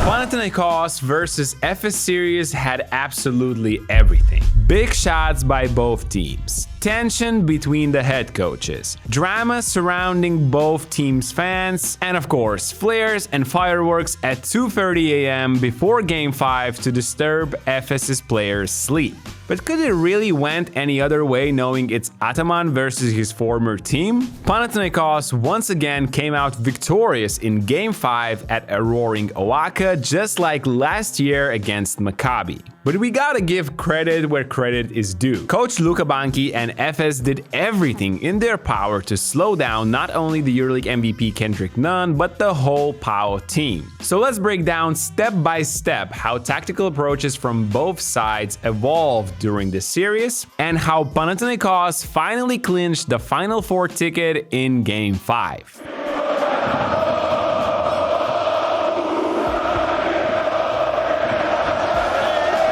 Panathinaikos versus Efes series had absolutely everything. Big shots by both teams, tension between the head coaches, drama surrounding both teams' fans, and of course, flares and fireworks at 2:30 a.m. before Game 5 to disturb Efes' players' sleep. But could it really went any other way knowing it's Ataman versus his former team? Panathinaikos once again came out victorious in Game 5 at a roaring Oaxaca, just like last year against Maccabi. But we gotta give credit where credit is due. Coach Luka Banchi and Efes did everything in their power to slow down not only the EuroLeague MVP Kendrick Nunn, but the whole PAO team. So let's break down step by step how tactical approaches from both sides evolved during this series, and how Panathinaikos finally clinched the Final Four ticket in Game 5.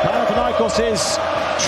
Panathinaikos'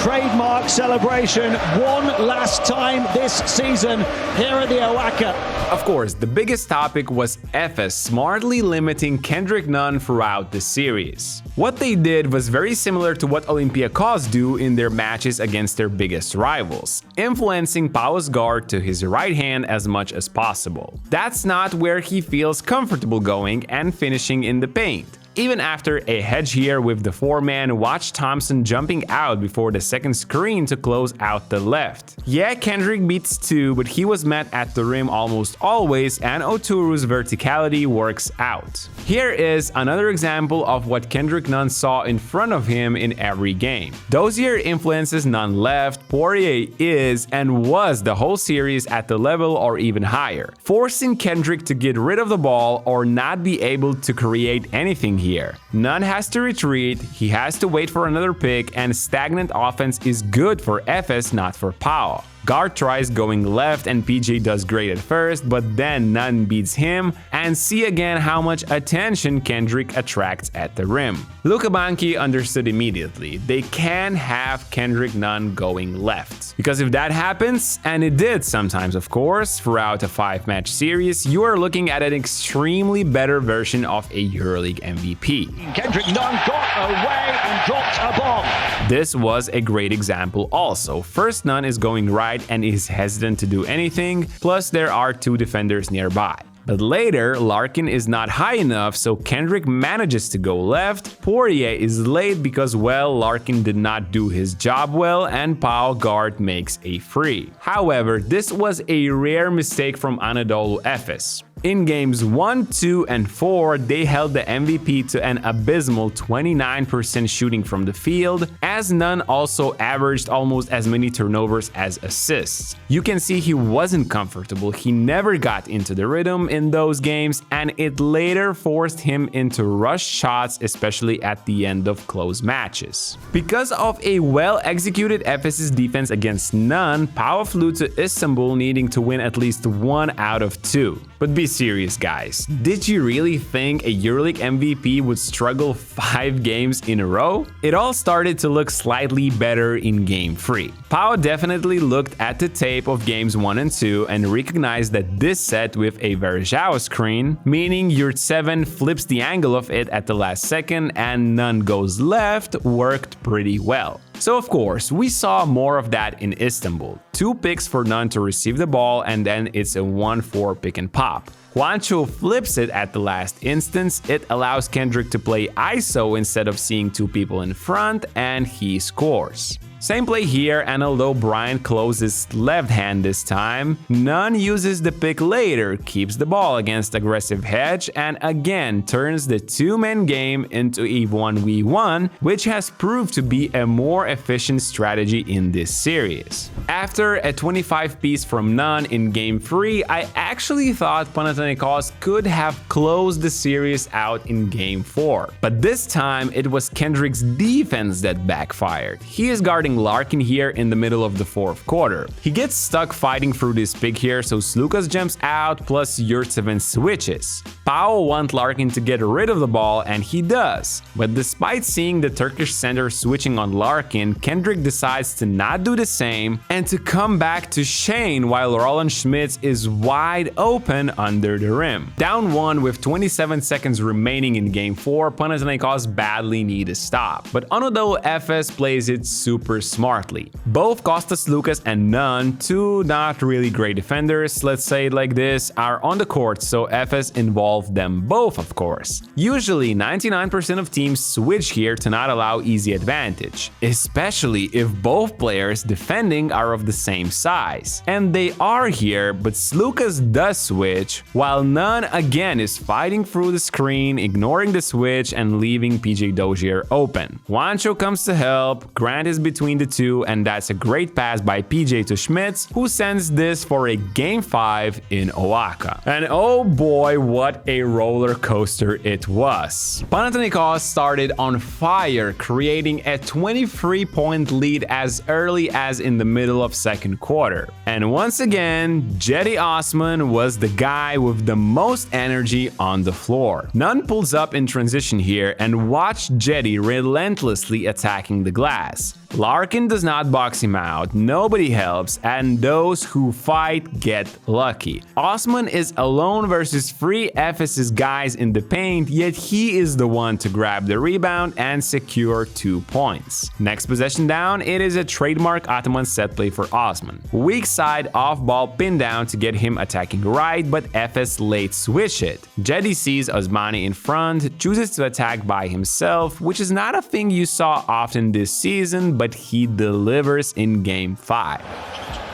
trademark celebration one last time this season here at the Oaxaca. Of course, the biggest topic was Efes smartly limiting Kendrick Nunn throughout the series. What they did was very similar to what Olympiacos do in their matches against their biggest rivals, influencing PAO's guard to his right hand as much as possible. That's not where he feels comfortable going and finishing in the paint. Even after a hedge here with the four-man, watch Thompson jumping out before the second screen to close out the left. Yeah, Kendrick beats two, but he was met at the rim almost always, and Oturu's verticality works out. Here is another example of what Kendrick Nunn saw in front of him in every game. Dozier influences Nunn left, Poirier is and was the whole series at the level or even higher, forcing Kendrick to get rid of the ball or not be able to create anything here. Nunn has to retreat, he has to wait for another pick, and stagnant offense is good for Efes, not for PAO. Guard tries going left and PJ does great at first, but then Nunn beats him, and see again how much attention Kendrick attracts at the rim. Luka Banchi understood immediately, they can have Kendrick Nunn going left. Because if that happens, and it did sometimes of course, throughout a 5-match series, you are looking at an extremely better version of a EuroLeague MVP. Kendrick Nunn got away and dropped a bomb. This was a great example also. First, Nunn is going right and is hesitant to do anything, plus there are two defenders nearby. But later, Larkin is not high enough, so Kendrick manages to go left. Poirier is late because, well, Larkin did not do his job well, and PAO guard makes a free. However, this was a rare mistake from Anadolu Efes. In games 1, 2, and 4, they held the MVP to an abysmal 29% shooting from the field, as Nunn also averaged almost as many turnovers as assists. You can see he wasn't comfortable, he never got into the rhythm in those games, and it later forced him into rush shots, especially at the end of close matches. Because of a well-executed Efes' defense against Nunn, PAO flew to Istanbul needing to win at least 1 out of 2. But be serious, guys. Did you really think a EuroLeague MVP would struggle 5 games in a row? It all started to look slightly better in Game 3. PAO definitely looked at the tape of Games 1 and 2 and recognized that this set with a Verjao screen, meaning your 7 flips the angle of it at the last second and Nunn goes left, worked pretty well. So of course, we saw more of that in Istanbul. 2 picks for Nunn to receive the ball, and then it's a 1-4 pick and pop. Juancho flips it at the last instance, it allows Kendrick to play ISO instead of seeing 2 people in front, and he scores. Same play here, and although Bryant closes left hand this time, Nunn uses the pick later, keeps the ball against aggressive hedge, and again turns the 2-man game into a 1v1, which has proved to be a more efficient strategy in this series. After a 25 piece from Nunn in Game 3, I actually thought Panathinaikos could have closed the series out in Game 4. But this time, it was Kendrick's defense that backfired. He is guarding starting Larkin here in the middle of the fourth quarter. He gets stuck fighting through this pick here, so Slukas jumps out plus Yurtsevin switches. PAO wants Larkin to get rid of the ball, and he does. But despite seeing the Turkish center switching on Larkin, Kendrick decides to not do the same and to come back to Shane while Roland Schmitz is wide open under the rim. Down 1 with 27 seconds remaining in Game 4, Panathinaikos badly need a stop. But Anadolu Efes plays it super smartly. Both Kostas Lukas and Nunn, two not really great defenders, let's say it like this, are on the court, so Efes involved them both, of course. Usually 99% of teams switch here to not allow easy advantage, especially if both players defending are of the same size. And they are here, but Slukas does switch, while Nunn again is fighting through the screen, ignoring the switch and leaving PJ Dozier open. Juancho comes to help, Grant is between the two, and that's a great pass by PJ to Schmitz, who sends this for a Game 5 in Oaxaca. And oh boy, what a roller coaster it was. Panathinaikos started on fire, creating a 23-point lead as early as in the middle of second quarter. And once again, Jetty Osman was the guy with the most energy on the floor. Nunn pulls up in transition here and watch Jetty relentlessly attacking the glass. Larkin does not box him out, nobody helps, and those who fight get lucky. Osman is alone versus 3 Efes guys in the paint, yet he is the one to grab the rebound and secure 2 points. Next possession down, it is a trademark Ataman set play for Osman. Weak side off-ball pin down to get him attacking right, but Efes late switch it. Jetty sees Osmani in front, chooses to attack by himself, which is not a thing you saw often this season, but he delivers in Game 5.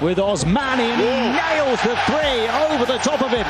With Osmani, and he nails the 3 over the top of him.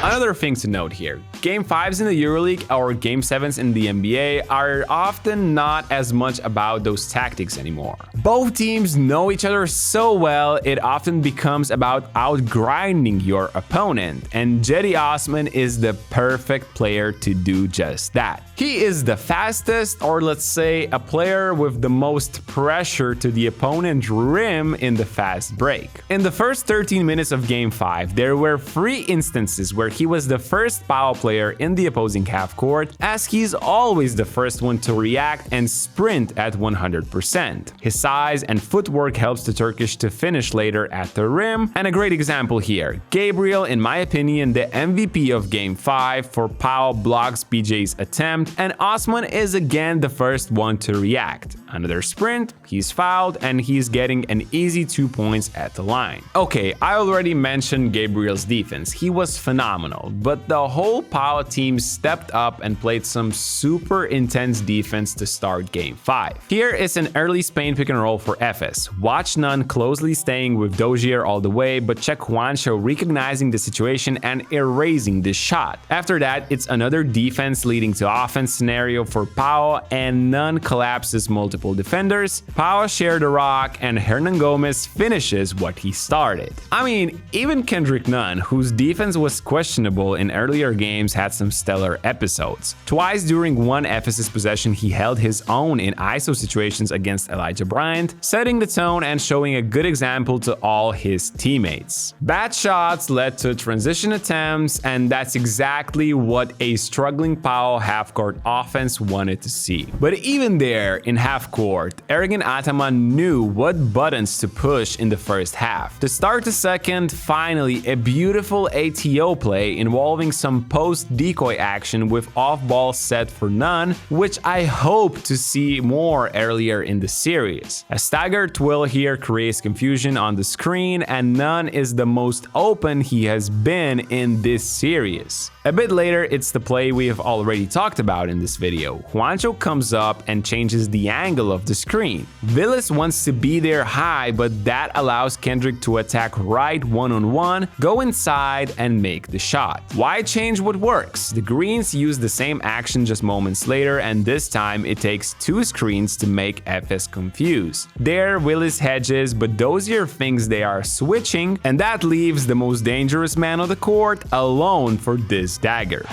Another thing to note here, Game 5s in the EuroLeague or Game 7s in the NBA are often not as much about those tactics anymore. Both teams know each other so well, it often becomes about outgrinding your opponent, and Jetty Osman is the perfect player to do just that. He is the fastest, or let's say a player with the most pressure to the opponent's rim in the fast break. In the first 13 minutes of Game 5, there were 3 instances where he was the first PAO player in the opposing half court, as he's always the first one to react and sprint at 100%. His size and footwork helps the Turkish to finish later at the rim, and a great example here. Gabriel, in my opinion, the MVP of Game 5 for PAO, blocks PJ's attempt, and Osman is again the first one to react. Another sprint, he's fouled, and he's getting an easy 2 points at the line. Okay, I already mentioned Gabriel's defense. He was phenomenal, but the whole PAO team stepped up and played some super intense defense to start Game 5. Here is an early Spain pick and roll for Efes. Watch Nunn closely staying with Dozier all the way, but check Juancho recognizing the situation and erasing the shot. After that, it's another defense leading to offense scenario for PAO, and Nunn collapses multiple defenders. PAO share the rock, and Hernan Gomez finishes what he started. I mean, even Kendrick Nunn, whose defense was questionable in earlier games, had some stellar episodes. Twice during one Ephesus possession, he held his own in ISO situations against Elijah Bryant, setting the tone and showing a good example to all his teammates. Bad shots led to transition attempts, and that's exactly what a struggling PAO half-court offense wanted to see. But even there, in half-court, arrogant Ataman knew what buttons to push in the first half. To start the second, finally, a beautiful ATO play involving some post-decoy action with off-ball set for Nunn, which I hope to see more earlier in the series. A staggered twill here creates confusion on the screen, and Nunn is the most open he has been in this series. A bit later, it's the play we have already talked about in this video. Juancho comes up and changes the angle of the screen. Villas wants to be there high, but that allows Kendrick to attack right one-on-one, go inside, and make the shot. Why change what works? The Greens use the same action just moments later, and this time it takes 2 screens to make Efes confused. There, Willis hedges, but Dozier thinks they are switching, and that leaves the most dangerous man on the court alone for this dagger.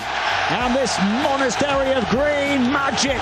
And this monastery of green magic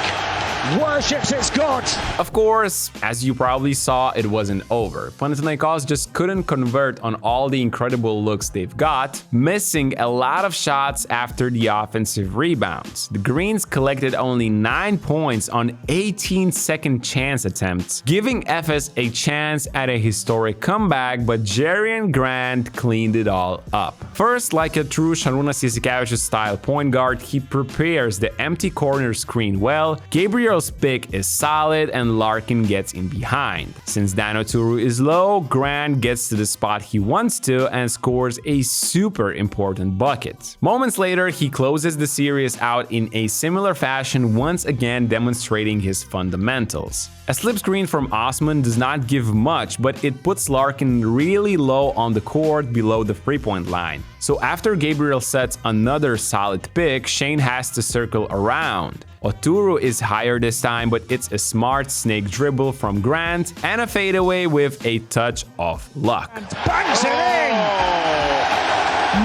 worships its god. Of course, as you probably saw, it wasn't over. Panathinaikos just couldn't convert on all the incredible looks they've got, missing a lot of shots after the offensive rebounds. The Greens collected only 9 points on 18 second chance attempts, giving Efes a chance at a historic comeback, but Jerian Grant cleaned it all up. First, like a true Šarūnas Jasikevičius-style point guard, he prepares the empty corner screen well, Gabriel's pick is solid, and Larkin gets in behind. Since Dano Turu is low, Grant gets to the spot he wants to and scores a super important bucket. Moments later, he closes the series out in a similar fashion, once again demonstrating his fundamentals. A slip screen from Osman does not give much, but it puts Larkin really low on the court below the three-point line. So after Gabriel sets another solid pick, Shane has to circle around. Oturu is higher this time, but it's a smart snake dribble from Grant and a fadeaway with a touch of luck. And bangs it in!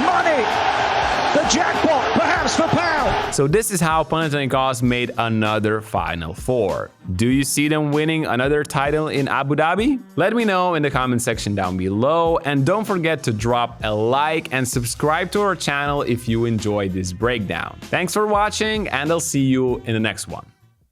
Money! The jackpot, perhaps for PAO! So this is how Panathinaikos made another Final Four. Do you see them winning another title in Abu Dhabi? Let me know in the comment section down below, and don't forget to drop a like and subscribe to our channel if you enjoyed this breakdown. Thanks for watching, and I'll see you in the next one.